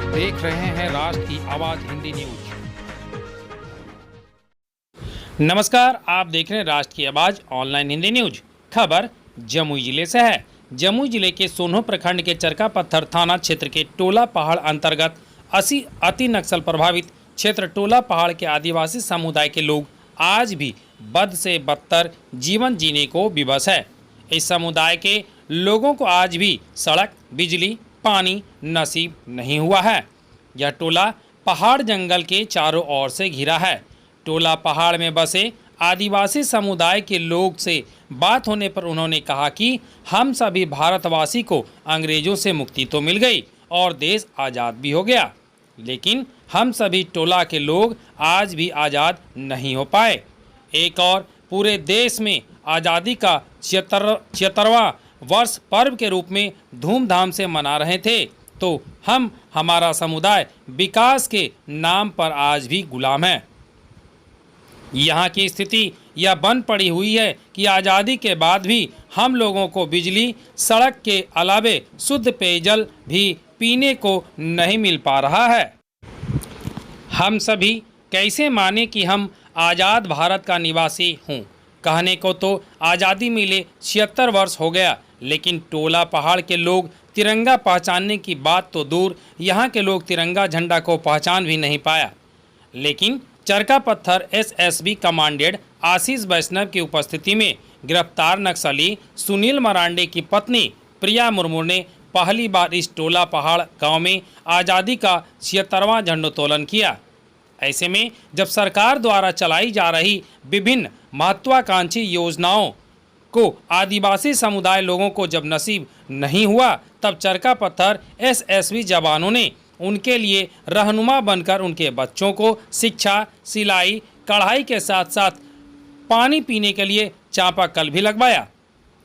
आप देख रहे हैं राष्ट्र की आवाज हिंदी न्यूज। नमस्कार, आप देख रहे हैं राष्ट्र की आवाज ऑनलाइन हिंदी न्यूज। खबर जमुई जिले से है। जमुई जिले के सोनो प्रखंड के चरका पत्थर थाना क्षेत्र के टोला पहाड़ अंतर्गत अति नक्सल प्रभावित क्षेत्र टोला पहाड़ के आदिवासी समुदाय के लोग आज भी बद से बदतर जीवन जीने को विवश है। इस समुदाय के लोगों को आज भी सड़क, बिजली, पानी नसीब नहीं हुआ है। यह टोला पहाड़ जंगल के चारों ओर से घिरा है। टोला पहाड़ में बसे आदिवासी समुदाय के लोग से बात होने पर उन्होंने कहा कि हम सभी भारतवासी को अंग्रेजों से मुक्ति तो मिल गई और देश आज़ाद भी हो गया, लेकिन हम सभी टोला के लोग आज भी आज़ाद नहीं हो पाए। एक और पूरे देश में आज़ादी का 76वां वर्ष पर्व के रूप में धूमधाम से मना रहे थे, तो हमारा समुदाय विकास के नाम पर आज भी गुलाम है। यहाँ की स्थिति यह बन पड़ी हुई है कि आज़ादी के बाद भी हम लोगों को बिजली, सड़क के अलावे शुद्ध पेयजल भी पीने को नहीं मिल पा रहा है। हम सभी कैसे माने कि हम आज़ाद भारत का निवासी हूँ। कहने को तो आज़ादी मिले 76 वर्ष हो गया, लेकिन टोला पहाड़ के लोग तिरंगा पहचानने की बात तो दूर, यहाँ के लोग तिरंगा झंडा को पहचान भी नहीं पाया। लेकिन चरका पत्थर एसएसबी कमांडेंट आशीष वैष्णव की उपस्थिति में गिरफ्तार नक्सली सुनील मरांडे की पत्नी प्रिया मुर्मू ने पहली बार इस टोला पहाड़ गांव में आज़ादी का 76वां झंडोत्तोलन किया। ऐसे में जब सरकार द्वारा चलाई जा रही विभिन्न महत्वाकांक्षी योजनाओं को आदिवासी समुदाय लोगों को जब नसीब नहीं हुआ, तब चरका पत्थर एसएसबी जवानों ने उनके लिए रहनुमा बनकर उनके बच्चों को शिक्षा, सिलाई, कढ़ाई के साथ साथ पानी पीने के लिए चापाकल भी लगवाया।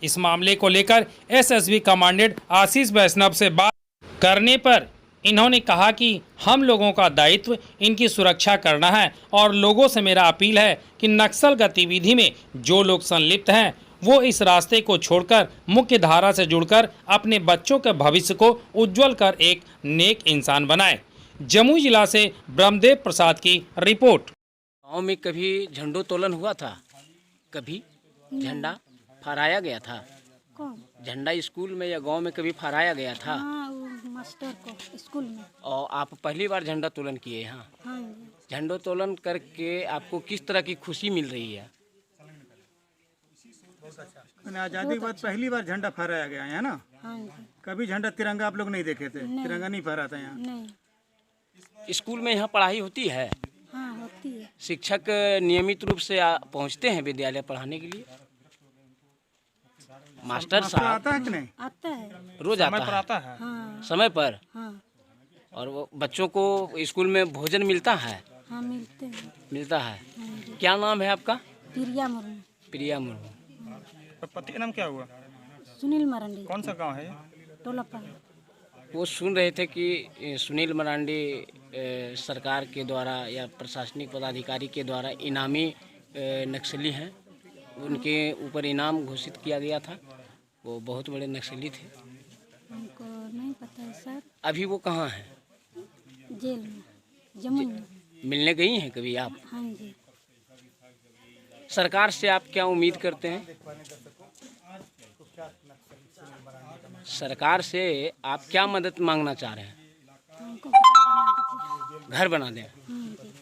इस मामले को लेकर एसएसबी कमांडेंट आशीष वैष्णव से बात करने पर इन्होंने कहा कि हम लोगों का दायित्व इनकी सुरक्षा करना है और लोगों से मेरा अपील है कि नक्सल गतिविधि में जो लोग संलिप्त हैं वो इस रास्ते को छोड़कर मुख्य धारा से जुड़कर अपने बच्चों के भविष्य को उज्जवल कर एक नेक इंसान बनाए। जमुई जिला से ब्रह्मदेव प्रसाद की रिपोर्ट। गाँव में कभी झंडोत्तोलन हुआ था? कभी झंडा फहराया गया था? कौन? झंडा स्कूल में या गांव में कभी फहराया गया था? हाँ, वो मास्टर को स्कूल में। और आप पहली बार झंडोत्तोलन किए यहाँ? हाँ, झंडोत्तोलन करके आपको किस तरह की खुशी मिल रही है? आज़ादी के बाद पहली बार झंडा फहराया गया है ना? हाँ, कभी झंडा तिरंगा आप लोग नहीं देखे थे? तिरंगा नहीं फहरा था यहाँ? नहीं। स्कूल में यहाँ पढ़ाई होती है? हाँ, होती है। शिक्षक नियमित रूप से पहुँचते हैं विद्यालय पढ़ाने के लिए? मास्टर साहब आता है कि नहीं? आता है। रोज आता है? हाँ, समय पर? हाँ, और वो बच्चों को स्कूल में भोजन मिलता है? हाँ, मिलते हैं। मिलता है। हाँ जी। क्या नाम है आपका? प्रिया मुर्मू। प्रिया मुर्मू। पति का नाम क्या हुआ? सुनील मरांडी। कौन सा गांव है? टोला पहाड़। वो सुन रहे थे कि सुनील मरांडी सरकार के द्वारा या प्रशासनिक पदाधिकारी के द्वारा इनामी नक्सली हैं। उनके ऊपर इनाम घोषित किया गया था। वो बहुत बड़े नक्सली थे। हमको नहीं पता है सर। अभी वो कहाँ हैं? जेल में, जमुई में। मिलने गई हैं कभी आप? हाँ जी। सरकार से आप क्या उम्मीद करते हैं? सरकार से आप क्या मदद मांगना चाह रहे हैं? हमको घर बना दीजिए। घर बना दें। हाँ जी।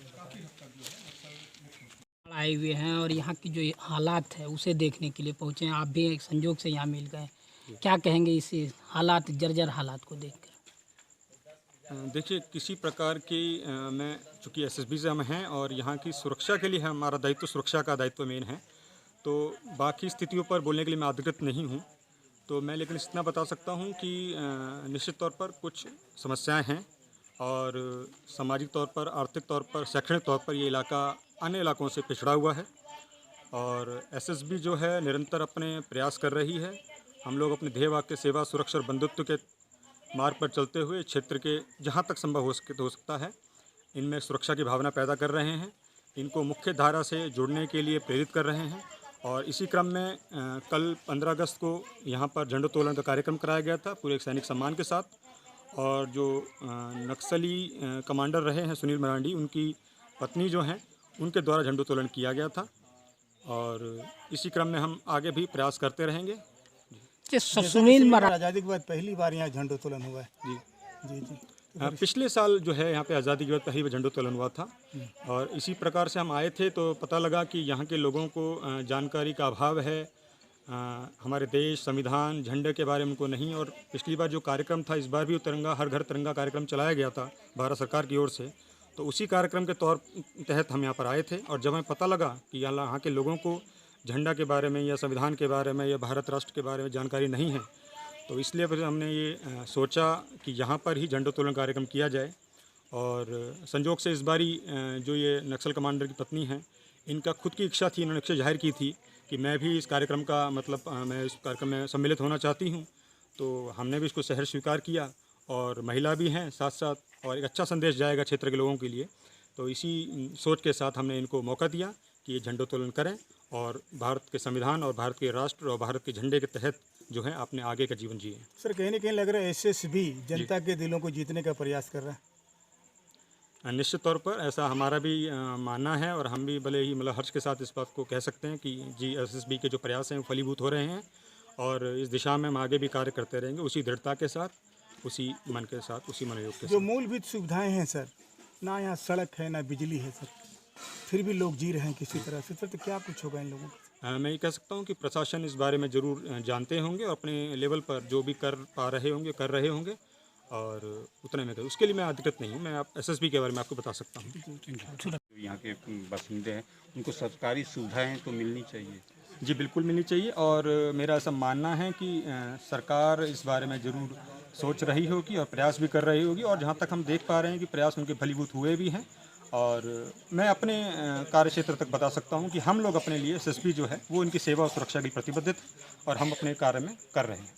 आए हुए हैं और यहाँ की जो हालात है उसे देखने के लिए पहुँचे हैं। आप भी एक संजोग से यहाँ मिल गए, क्या कहेंगे इस हालात, जर्जर हालात को देखकर? देखिए, किसी प्रकार की मैं चूँकि एसएसबी से हम हैं और यहाँ की सुरक्षा के लिए हमारा दायित्व, सुरक्षा का दायित्व मेन है, तो बाकी स्थितियों पर बोलने के लिए मैं अधिकृत नहीं हूँ। तो मैं लेकिन इतना बता सकता हूँ कि निश्चित तौर पर कुछ समस्याएं हैं और सामाजिक तौर पर, आर्थिक तौर पर, शैक्षणिक तौर पर ये इलाका अन्य इलाकों से पिछड़ा हुआ है और एसएसबी जो है निरंतर अपने प्रयास कर रही है। हम लोग अपने ध्येय वाक्य सेवा, सुरक्षा और बंधुत्व के मार्ग पर चलते हुए क्षेत्र के जहाँ तक संभव हो सकता है इनमें सुरक्षा की भावना पैदा कर रहे हैं, इनको मुख्य धारा से जुड़ने के लिए प्रेरित कर रहे हैं। और इसी क्रम में कल 15 अगस्त को यहाँ पर झंडोत्तोलन का कार्यक्रम कराया गया था पूरे एक सैनिक सम्मान के साथ और जो नक्सली कमांडर रहे हैं सुनील मरांडी, उनकी पत्नी जो हैं उनके द्वारा झंडोत्तोलन किया गया था और इसी क्रम में हम आगे भी प्रयास करते रहेंगे। सुनील मरांडी आज़ादी के बाद पहली बार यहाँ झंडोत्तोलन हुआ है। जी जी जी। पिछले साल जो है यहाँ पे आज़ादी के बाद पहली बार झंडोत्तोलन हुआ था और इसी प्रकार से हम आए थे तो पता लगा कि यहाँ के लोगों को जानकारी का अभाव है, हमारे देश, संविधान, झंडे के बारे में उनको नहीं। और पिछली बार जो कार्यक्रम था, इस बार भी तिरंगा हर घर तिरंगा कार्यक्रम चलाया गया था भारत सरकार की ओर से, तो उसी कार्यक्रम के तहत हम यहाँ पर आए थे। और जब हमें पता लगा कि यहाँ के लोगों को झंडा के बारे में या संविधान के बारे में या भारत राष्ट्र के बारे में जानकारी नहीं है, तो इसलिए फिर हमने ये सोचा कि यहाँ पर ही झंडोत्तोलन कार्यक्रम किया जाए। और संजोग से इस बारी जो ये नक्सल कमांडर की पत्नी हैं, इनका खुद की इच्छा थी, इन्होंने इच्छा जाहिर की थी कि मैं भी इस कार्यक्रम का मैं इस कार्यक्रम में सम्मिलित होना चाहती हूँ। तो हमने भी इसको सहर्ष स्वीकार किया और महिला भी हैं साथ साथ, और एक अच्छा संदेश जाएगा क्षेत्र के लोगों के लिए। तो इसी सोच के साथ हमने इनको मौका दिया कि ये झंडोत्तोलन करें और भारत के संविधान और भारत के राष्ट्र और भारत के झंडे के तहत जो है अपने आगे का जीवन जिए। सर कहीं ना कहीं लग रहा है एसएसबी जनता के दिलों को जीतने का प्रयास कर रहा है। निश्चित तौर पर ऐसा हमारा भी मानना है और हम भी भले ही मतलब हर्ष के साथ इस बात को कह सकते हैं कि जी एसएसबी के जो प्रयास हैं वो फलीभूत हो रहे हैं और इस दिशा में हम आगे भी कार्य करते रहेंगे उसी दृढ़ता के साथ, उसी मन के साथ, उसी मनोयोग के साथ। जो मूलभूत सुविधाएं हैं सर, ना यहाँ सड़क है ना बिजली है सर, फिर भी लोग जी रहे हैं किसी तरह से, सर तो क्या कुछ होगा इन लोगों का? मैं ये कह सकता हूँ कि प्रशासन इस बारे में ज़रूर जानते होंगे और अपने लेवल पर जो भी कर रहे होंगे और उतने में उसके लिए मैं अधिकृत नहीं हूँ। मैं आप एसएसबी के बारे में आपको बता सकता हूँ। जो यहाँ के बासिंदे हैं उनको सरकारी सुविधाएं तो मिलनी चाहिए। जी बिल्कुल मिलनी चाहिए और मेरा ऐसा मानना है कि सरकार इस बारे में ज़रूर सोच रही होगी और प्रयास भी कर रही होगी और जहाँ तक हम देख पा रहे हैं कि प्रयास उनके फलीभूत हुए भी हैं। और मैं अपने कार्य क्षेत्र तक बता सकता हूँ कि हम लोग अपने लिए एसएसबी जो है वो इनकी सेवा और सुरक्षा के लिए प्रतिबद्ध और हम अपने कार्य में कर रहे हैं।